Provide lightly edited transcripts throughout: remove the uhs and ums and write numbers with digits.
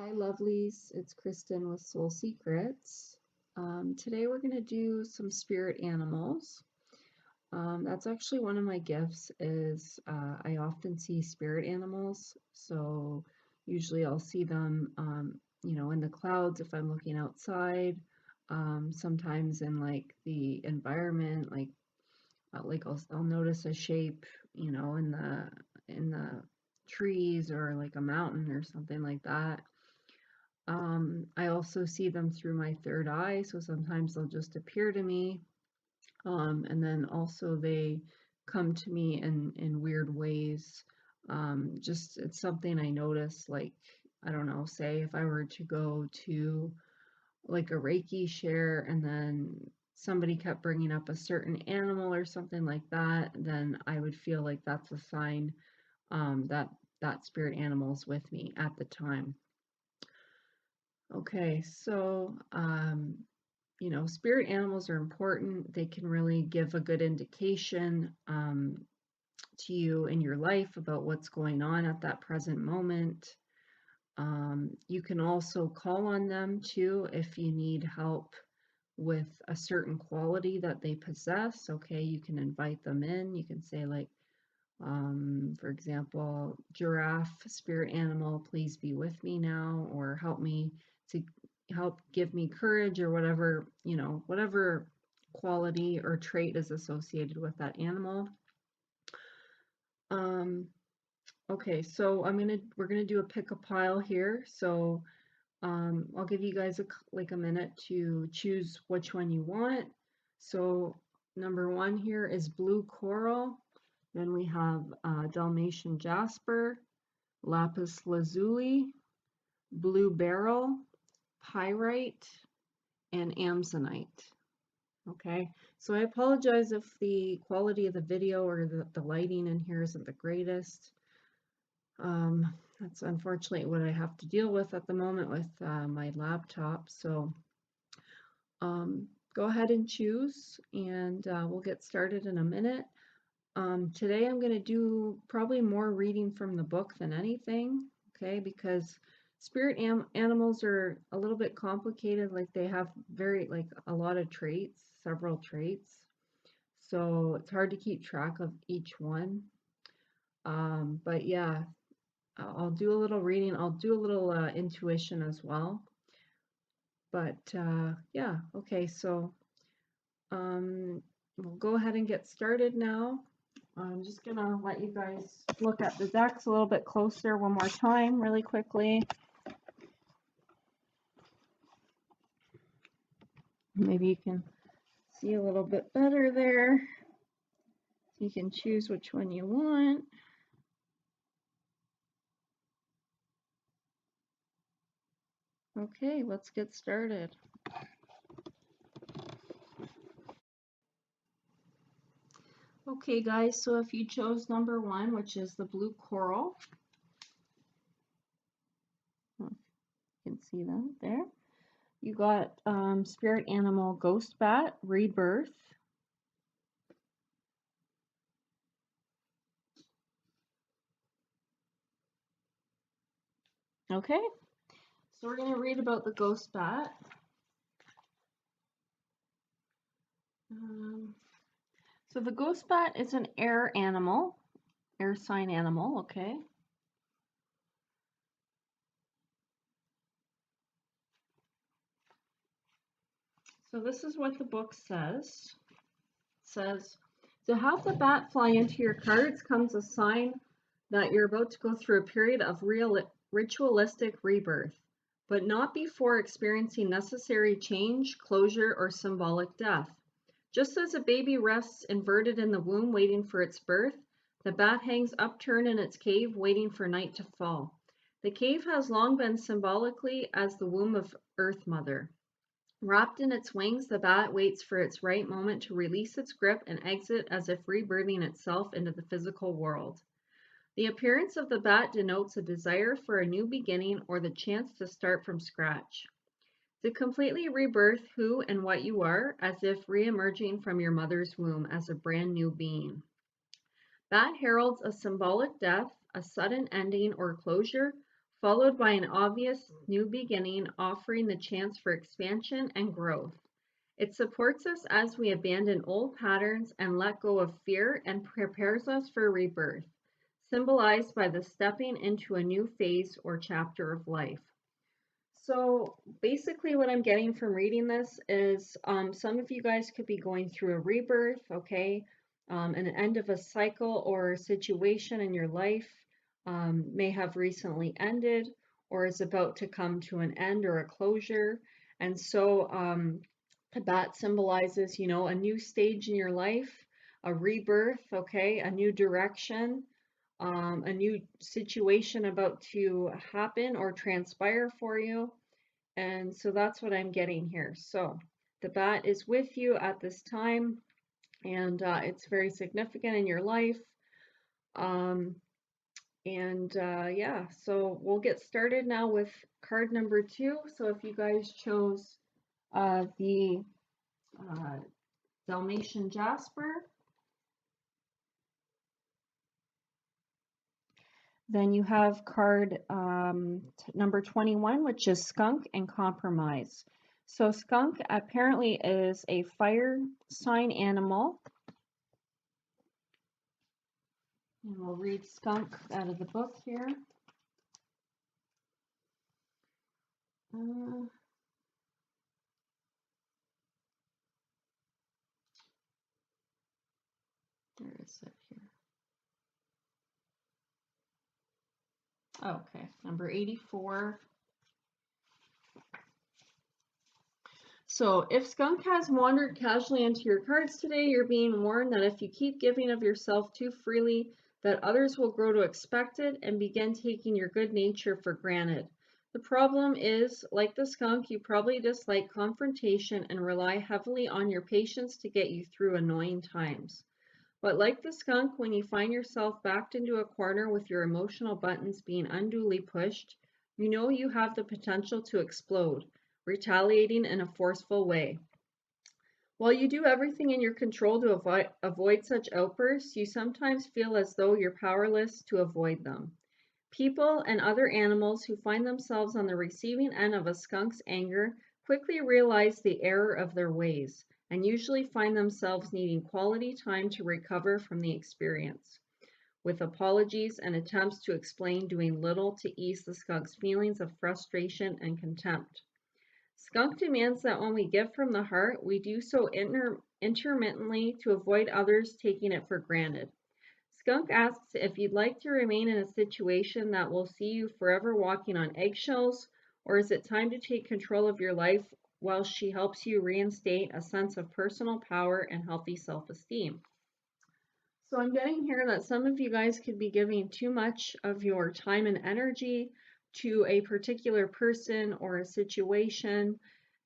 Hi lovelies, it's Kristen with Soul Secrets. Today we're going to do some spirit animals. That's actually one of my gifts is I often see spirit animals. So usually I'll see them, in the clouds if I'm looking outside. Sometimes in like the environment, like I'll notice a shape, in the trees or like a mountain or something like that. I also see them through my third eye, so sometimes they'll just appear to me. And then also they come to me in weird ways. Just it's something I notice, like, I don't know, say if I were to go to like a Reiki share and then somebody kept bringing up a certain animal or something like that, then I would feel like that's a sign that that spirit animal's with me at the time. Okay, so spirit animals are important. They can really give a good indication to you in your life about what's going on at that present moment. You can also call on them too if you need help with a certain quality that they possess. Okay, you can invite them in. You can say, like, for example, giraffe, spirit animal, please be with me now, or to help give me courage, or whatever, whatever quality or trait is associated with that animal. Um, okay, so we're gonna do a pick a pile here. So I'll give you guys like a minute to choose which one you want. So number one here is blue coral. Then we have Dalmatian jasper, lapis lazuli, blue beryl, pyrite, and amazonite. Okay, so I apologize if the quality of the video or the lighting in here isn't the greatest. That's unfortunately what I have to deal with at the moment with my laptop. So go ahead and choose, and we'll get started in a minute. Today I'm going to do probably more reading from the book than anything, okay, because spirit animals are a little bit complicated. Like, they have like a lot of traits, several traits. So it's hard to keep track of each one. But yeah, I'll do a little reading. I'll do a little intuition as well. But yeah, okay, so we'll go ahead and get started now. I'm just going to let you guys look at the decks a little bit closer one more time really quickly. Maybe you can see a little bit better there. You can choose which one you want. Okay, let's get started. Okay, guys, so if you chose number one, which is the blue coral, you can see that there. You got spirit animal ghost bat, rebirth. Okay, so we're going to read about the ghost bat. So the ghost bat is an air animal, air sign animal, okay? So this is what the book says. It says, to have the bat fly into your cards comes a sign that you're about to go through a period of ritualistic rebirth, but not before experiencing necessary change, closure, or symbolic death. Just as a baby rests inverted in the womb waiting for its birth, the bat hangs upturned in its cave waiting for night to fall. The cave has long been symbolically as the womb of Earth Mother. Wrapped in its wings, the bat waits for its right moment to release its grip and exit as if rebirthing itself into the physical world. The appearance of the bat denotes a desire for a new beginning or the chance to start from scratch. To completely rebirth who and what you are, as if re-emerging from your mother's womb as a brand new being. Bat heralds a symbolic death, a sudden ending or closure, followed by an obvious new beginning offering the chance for expansion and growth. It supports us as we abandon old patterns and let go of fear and prepares us for rebirth, symbolized by the stepping into a new phase or chapter of life. So basically, what I'm getting from reading this is some of you guys could be going through a rebirth, okay? An end of a cycle or situation in your life may have recently ended or is about to come to an end or a closure. And so the bat symbolizes, you know, a new stage in your life, a rebirth, okay? A new direction, a new situation about to happen or transpire for you. And so that's what I'm getting here. So the bat is with you at this time, and it's very significant in your life. Um, yeah, so we'll get started now with card number 2. So if you guys chose the uh, Dalmatian Jasper, then you have card number 21, which is Skunk and Compromise. So skunk apparently is a fire sign animal. And we'll read skunk out of the book here. Uh, where is it here? Okay, number 84. So if skunk has wandered casually into your cards today, you're being warned that if you keep giving of yourself too freely, that others will grow to expect it and begin taking your good nature for granted. The problem is, like the skunk, you probably dislike confrontation and rely heavily on your patience to get you through annoying times. But like the skunk, when you find yourself backed into a corner with your emotional buttons being unduly pushed, you know you have the potential to explode, retaliating in a forceful way. While you do everything in your control to avoid such outbursts, you sometimes feel as though you're powerless to avoid them. People and other animals who find themselves on the receiving end of a skunk's anger quickly realize the error of their ways and usually find themselves needing quality time to recover from the experience, with apologies and attempts to explain doing little to ease the skunk's feelings of frustration and contempt. Skunk demands that when we give from the heart, we do so intermittently to avoid others taking it for granted. Skunk asks if you'd like to remain in a situation that will see you forever walking on eggshells, or is it time to take control of your life while she helps you reinstate a sense of personal power and healthy self-esteem? So I'm getting here that some of you guys could be giving too much of your time and energy to a particular person or a situation,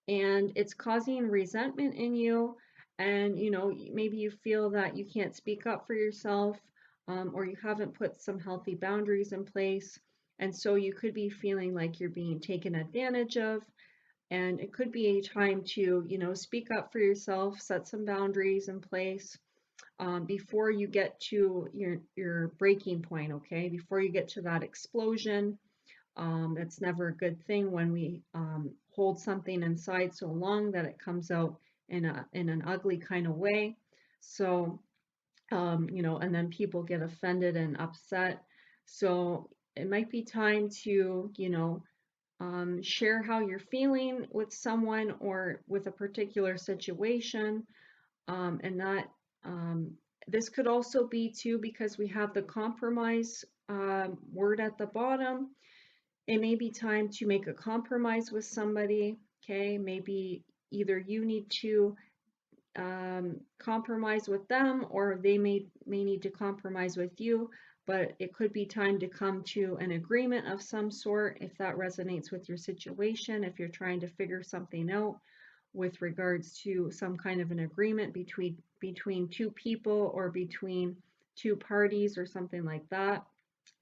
and it's causing resentment in you. And you know, maybe you feel that you can't speak up for yourself, or you haven't put some healthy boundaries in place, and so you could be feeling like you're being taken advantage of. And it could be a time to, you know, speak up for yourself, set some boundaries in place, before you get to your breaking point, okay? Before you get to that explosion. It's never a good thing when we hold something inside so long that it comes out in an ugly kind of way. So, you know, and then people get offended and upset. So it might be time to, you know, share how you're feeling with someone or with a particular situation, and not. Um, this could also be too because we have the compromise word at the bottom. It may be time to make a compromise with somebody, okay? Maybe either you need to compromise with them or they may need to compromise with you, but it could be time to come to an agreement of some sort if that resonates with your situation, if you're trying to figure something out with regards to some kind of an agreement between two people or between two parties or something like that.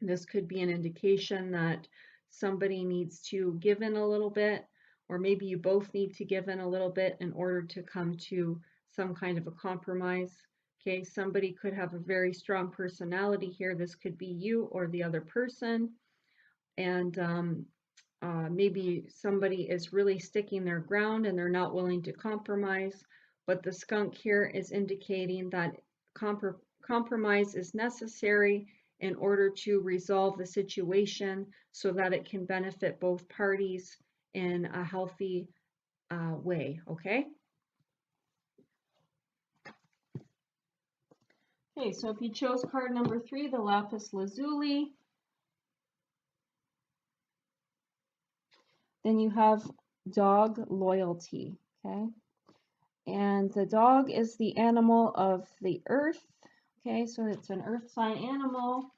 This could be an indication that somebody needs to give in a little bit, or maybe you both need to give in a little bit in order to come to some kind of a compromise. Okay, somebody could have a very strong personality here. This could be you or the other person. and maybe somebody is really sticking their ground and they're not willing to compromise, but the skunk here is indicating that compromise is necessary in order to resolve the situation so that it can benefit both parties in a healthy way, okay? Okay, so if you chose card number 3, the lapis lazuli, then you have dog loyalty, okay? And the dog is the animal of the earth, okay? So it's an earth sign animal.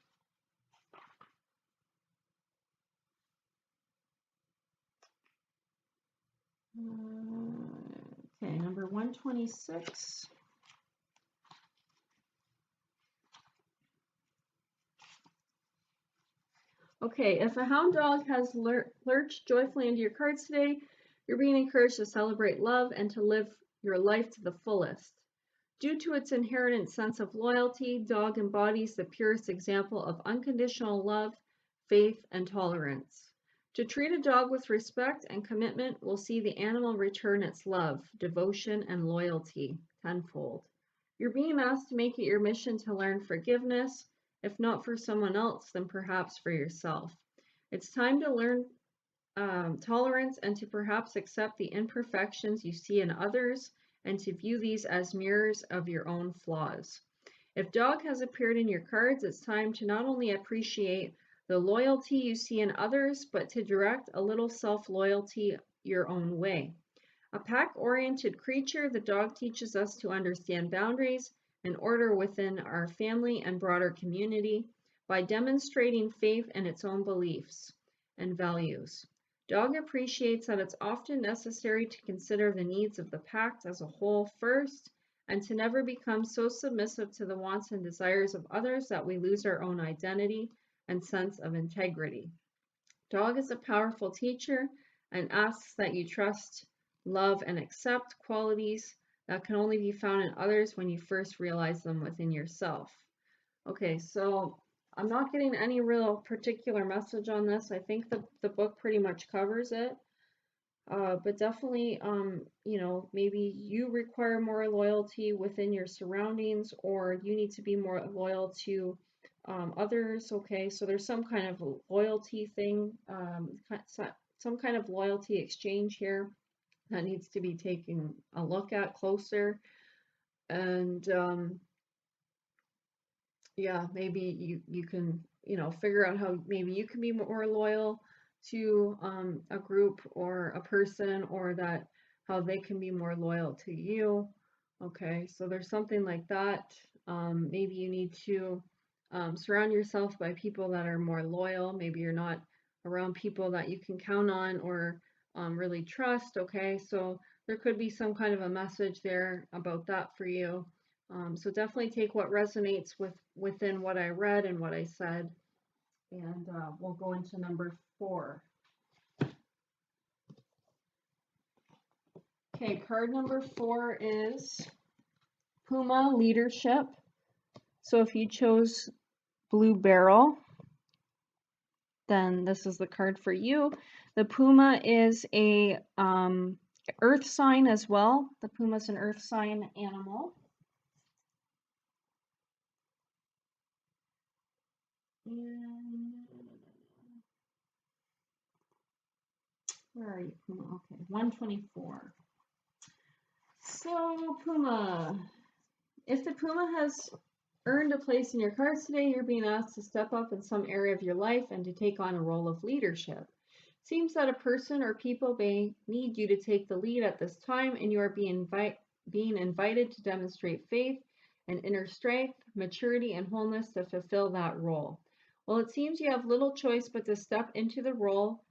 Okay, number 126. Okay, if a hound dog has lurched joyfully into your cards today, you're being encouraged to celebrate love and to live your life to the fullest. Due to its inherent sense of loyalty, dog embodies the purest example of unconditional love, faith, and tolerance. To treat a dog with respect and commitment will see the animal return its love, devotion, and loyalty tenfold. You're being asked to make it your mission to learn forgiveness, if not for someone else, then perhaps for yourself. It's time to learn tolerance and to perhaps accept the imperfections you see in others and to view these as mirrors of your own flaws. If dog has appeared in your cards, it's time to not only appreciate the loyalty you see in others, but to direct a little self-loyalty your own way. A pack-oriented creature, the dog teaches us to understand boundaries and order within our family and broader community by demonstrating faith in its own beliefs and values. Dog appreciates that it's often necessary to consider the needs of the pack as a whole first and to never become so submissive to the wants and desires of others that we lose our own identity and sense of integrity. Dog is a powerful teacher and asks that you trust, love, and accept qualities that can only be found in others when you first realize them within yourself. Okay, so I'm not getting any real particular message on this. I think the book pretty much covers it. But definitely, maybe you require more loyalty within your surroundings, or you need to be more loyal to others. Okay, so there's some kind of loyalty thing, some kind of loyalty exchange here that needs to be taken a look at closer. And yeah, maybe you can, figure out how maybe you can be more loyal to a group or a person, or that how they can be more loyal to you. Okay, so there's something like that. Maybe you need to surround yourself by people that are more loyal. Maybe you're not around people that you can count on or really trust. Okay, so there could be some kind of a message there about that for you. So definitely take what resonates within what I read and what I said, and we'll go into number 4. Okay, card number 4 is Puma Leadership. So if you chose Blue Barrel, then this is the card for you. The Puma is a earth sign as well. The Puma is an earth sign animal. And where are you, Puma? Okay, 124. So, Puma. If the Puma has earned a place in your cards today, you're being asked to step up in some area of your life and to take on a role of leadership. Seems that a person or people may need you to take the lead at this time, and you are being invited to demonstrate faith and inner strength, maturity, and wholeness to fulfill that role. Well, it seems you have little choice but to step into the role.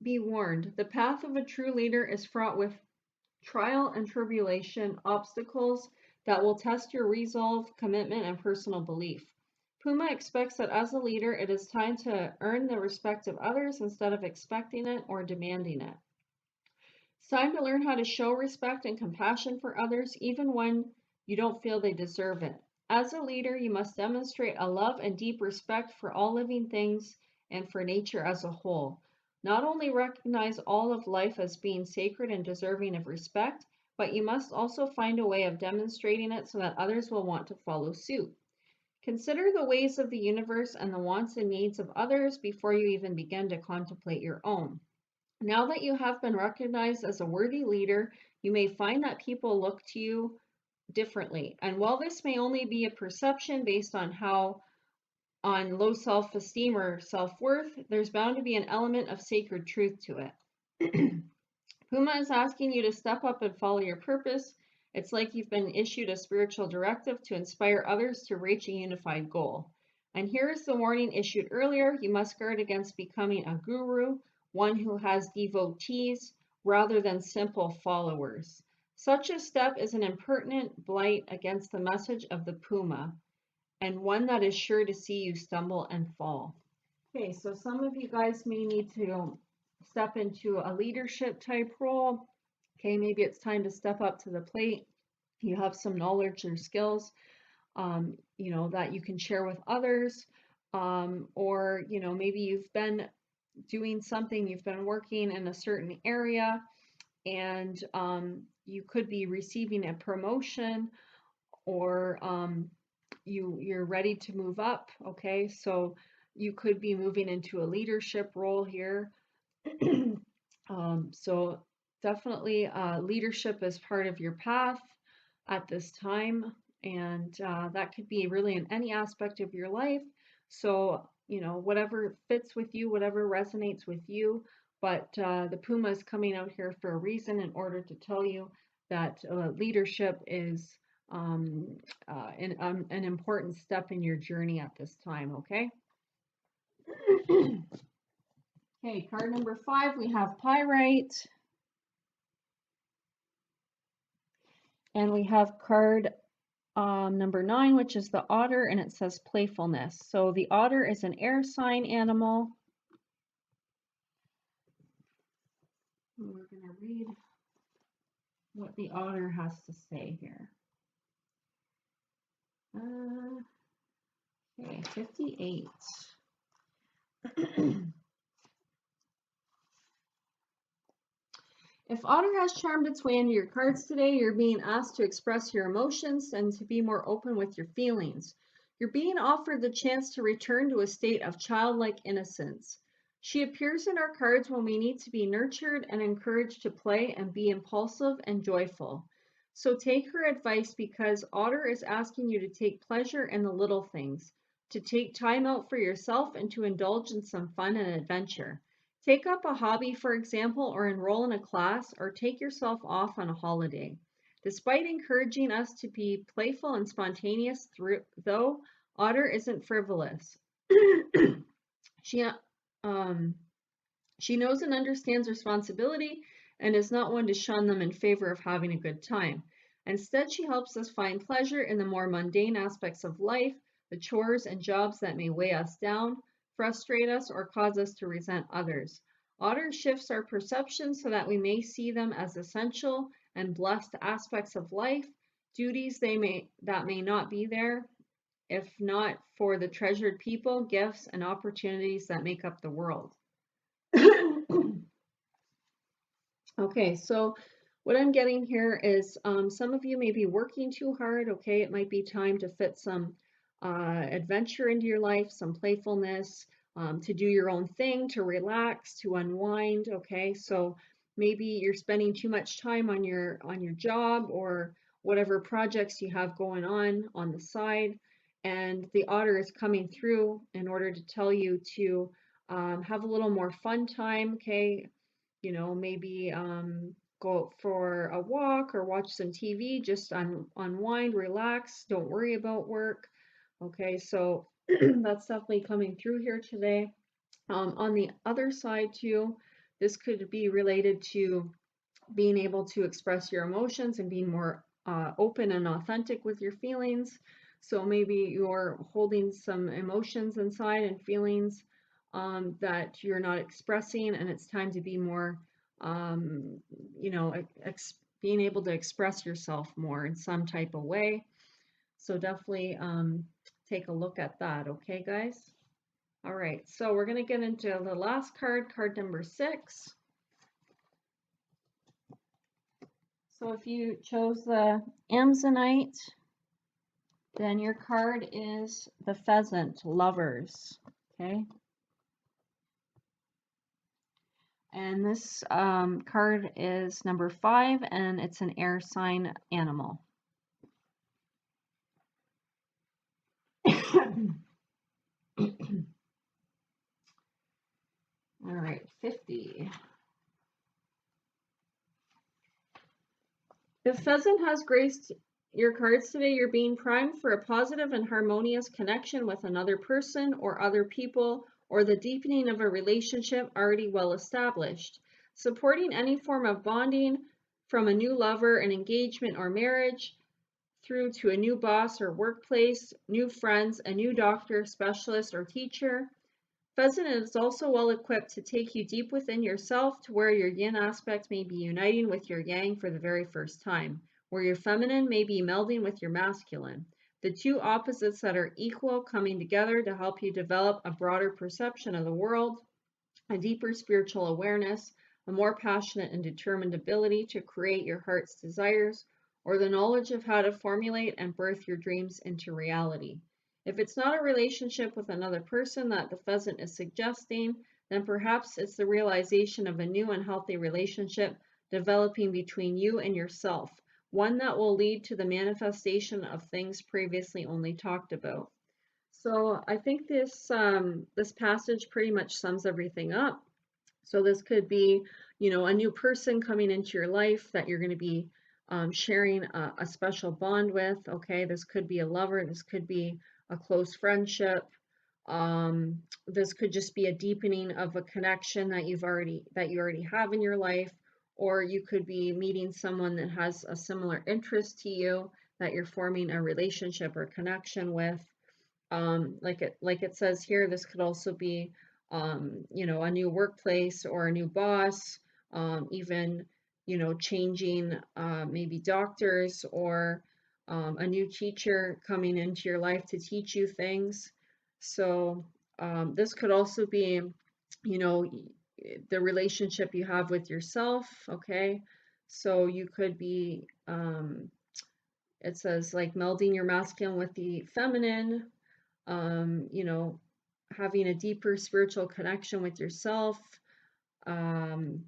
Be warned, the path of a true leader is fraught with trial and tribulation, obstacles that will test your resolve, commitment, and personal belief. Puma expects that as a leader, it is time to earn the respect of others instead of expecting it or demanding it. It's time to learn how to show respect and compassion for others, even when you don't feel they deserve it. As a leader, you must demonstrate a love and deep respect for all living things and for nature as a whole. Not only recognize all of life as being sacred and deserving of respect, but you must also find a way of demonstrating it so that others will want to follow suit. Consider the ways of the universe and the wants and needs of others before you even begin to contemplate your own. Now that you have been recognized as a worthy leader, you may find that people look to you differently. And while this may only be a perception based on low self-esteem or self-worth, there's bound to be an element of sacred truth to it. Puma is asking you to step up and follow your purpose. It's like you've been issued a spiritual directive to inspire others to reach a unified goal. And here is the warning issued earlier. You must guard against becoming a guru, one who has devotees rather than simple followers. Such a step is an impertinent blight against the message of the Puma, and one that is sure to see you stumble and fall. Okay, so some of you guys may need to step into a leadership type role. Okay, maybe it's time to step up to the plate. You have some knowledge or skills, that you can share with others. Or, maybe you've been doing something, you've been working in a certain area, and you could be receiving a promotion, or you're ready to move up. Okay, so you could be moving into a leadership role here. So definitely leadership is part of your path at this time, and that could be really in any aspect of your life. So, whatever fits with you, whatever resonates with you. But the Puma is coming out here for a reason, in order to tell you that leadership is an important step in your journey at this time, okay? Okay, card number 5, we have Pyrite. And we have card number 9, which is the otter, and it says playfulness. So the otter is an air sign animal. We're going to read what the otter has to say here. Okay, 58. If otter has charmed its way into your cards today, you're being asked to express your emotions and to be more open with your feelings. You're being offered the chance to return to a state of childlike innocence. She appears in our cards when we need to be nurtured and encouraged to play and be impulsive and joyful. So take her advice, because Otter is asking you to take pleasure in the little things, to take time out for yourself, and to indulge in some fun and adventure. Take up a hobby, for example, or enroll in a class, or take yourself off on a holiday. Despite encouraging us to be playful and spontaneous, though, Otter isn't frivolous. She she knows and understands responsibility and is not one to shun them in favor of having a good time. Instead, she helps us find pleasure in the more mundane aspects of life, the chores and jobs that may weigh us down, frustrate us, or cause us to resent others. Otter shifts our perception so that we may see them as essential and blessed aspects of life, duties that may not be there if not for the treasured people, gifts, and opportunities that make up the world. Okay, so what I'm getting here is some of you may be working too hard. Okay, it might be time to fit some adventure into your life, some playfulness, to do your own thing, to relax, to unwind. Okay, so maybe you're spending too much time on your job or whatever projects you have going on the side, and the otter is coming through in order to tell you to have a little more fun time. Okay, maybe go out for a walk or watch some TV, just unwind, relax, don't worry about work. Okay, so that's definitely coming through here today. On the other side too, this could be related to being able to express your emotions and being more open and authentic with your feelings. So maybe you're holding some emotions inside and feelings that you're not expressing, and it's time to be more, being able to express yourself more in some type of way. So definitely take a look at that, okay, guys? All right, so we're going to get into the last card, card number 6. So if you chose the Amazonite, then your card is the Pheasant, Lovers. Okay. And this card is number 5, and it's an air sign animal. All right, 50. If Pheasant has graced your cards today, you're being primed for a positive and harmonious connection with another person or other people, or the deepening of a relationship already well established. Supporting any form of bonding from a new lover, an engagement or marriage, through to a new boss or workplace, new friends, a new doctor, specialist, or teacher. Pheasant is also well equipped to take you deep within yourself, to where your yin aspect may be uniting with your yang for the very first time, where your feminine may be melding with your masculine. The two opposites that are equal coming together to help you develop a broader perception of the world, a deeper spiritual awareness, a more passionate and determined ability to create your heart's desires, or the knowledge of how to formulate and birth your dreams into reality. If it's not a relationship with another person that the Pheasant is suggesting, then perhaps it's the realization of a new and healthy relationship developing between you and yourself, one that will lead to the manifestation of things previously only talked about. So I think this passage pretty much sums everything up. So this could be, a new person coming into your life that you're going to be sharing a special bond with. Okay, this could be a lover. This could be a close friendship. This could just be a deepening of a connection that you already have in your life, or you could be meeting someone that has a similar interest to you that you're forming a relationship or connection with. Like it says here, this could also be, a new workplace or a new boss, even, changing maybe doctors, or a new teacher coming into your life to teach you things. So this could also be, the relationship you have with yourself. Okay, so you could be, it says like melding your masculine with the feminine, um, you know, having a deeper spiritual connection with yourself, um,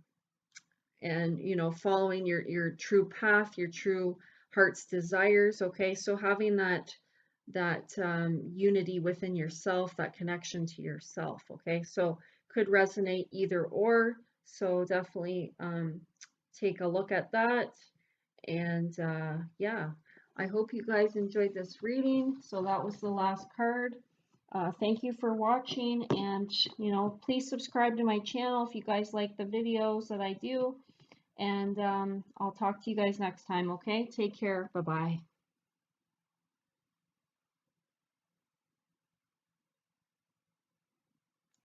and following your true path, your true heart's desires. Okay, so having that unity within yourself, that connection to yourself. Okay, so could resonate either or. So definitely take a look at that. And yeah, I hope you guys enjoyed this reading. So that was the last card. Thank you for watching, and please subscribe to my channel if you guys like the videos that I do. And I'll talk to you guys next time. Okay, take care. Bye bye.